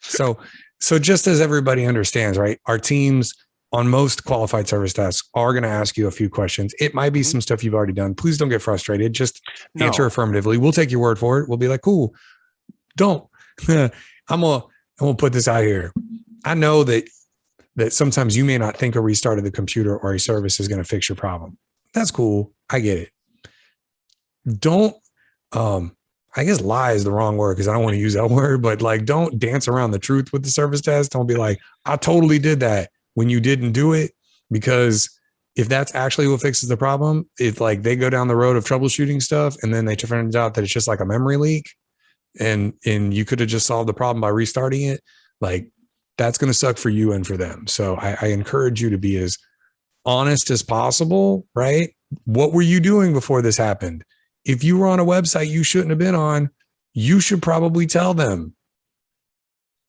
So, so just as everybody understands, right? Our teams on most qualified service desks are going to ask you a few questions. It might be some stuff you've already done. Please don't get frustrated. Just answer affirmatively. We'll take your word for it. We'll be like, cool. Don't. I'm gonna put this out here. I know that sometimes you may not think a restart of the computer or a service is going to fix your problem. That's cool. I get it. Don't, I guess lie is the wrong word because I don't want to use that word, but like, don't dance around the truth with the service desk. Don't be like, I totally did that when you didn't do it, because if that's actually what fixes the problem, it's like they go down the road of troubleshooting stuff and then they find out that it's just like a memory leak and you could have just solved the problem by restarting it. Like, that's going to suck for you and for them. So I encourage you to be as honest as possible, right? What were you doing before this happened? If you were on a website you shouldn't have been on, you should probably tell them.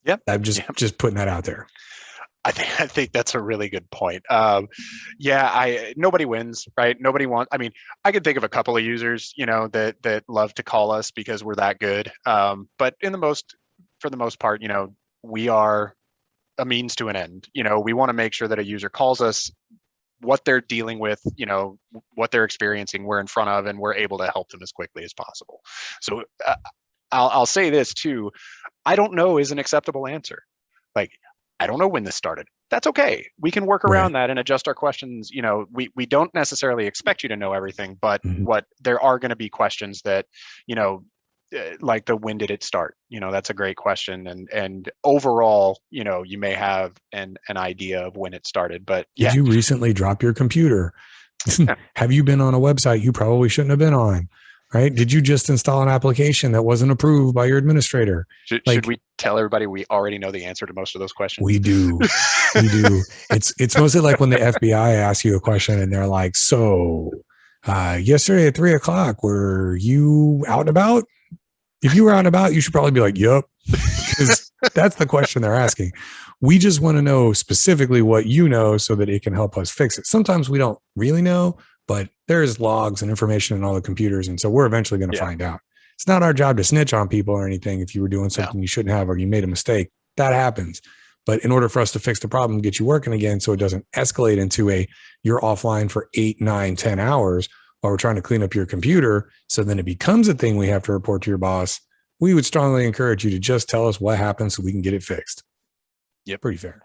Yep. I'm just putting that out there. I think that's a really good point. Nobody wins, right? Nobody wants. I mean, I could think of a couple of users, that love to call us because we're that good. But for the most part, we are a means to an end. We want to make sure that a user calls us, what they're dealing with, what they're experiencing, we're in front of, and we're able to help them as quickly as possible. So I'll say this too. I don't know is an acceptable answer. Like, I don't know when this started. That's okay. We can work around that and adjust our questions. We don't necessarily expect you to know everything, but there are going to be questions that, like the when did it start? That's a great question. And overall, you may have an idea of when it started, but did you recently drop your computer? Have you been on a website you probably shouldn't have been on? Right? Did you just install an application that wasn't approved by your administrator? Should we tell everybody we already know the answer to most of those questions? We do. We do. It's mostly like when the FBI asks you a question and they're like, so yesterday at 3:00, were you out and about? If you were out and about, you should probably be like, yep, because that's the question they're asking. We just want to know specifically what you know so that it can help us fix it. Sometimes we don't really know, but there's logs and information in all the computers. And so we're eventually going to find out. It's not our job to snitch on people or anything. If you were doing something you shouldn't have, or you made a mistake, that happens. But in order for us to fix the problem, get you working again, so it doesn't escalate into you're offline for 8, 9, 10 hours while we're trying to clean up your computer, so then it becomes a thing we have to report to your boss, we would strongly encourage you to just tell us what happened so we can get it fixed. Yep. Pretty fair.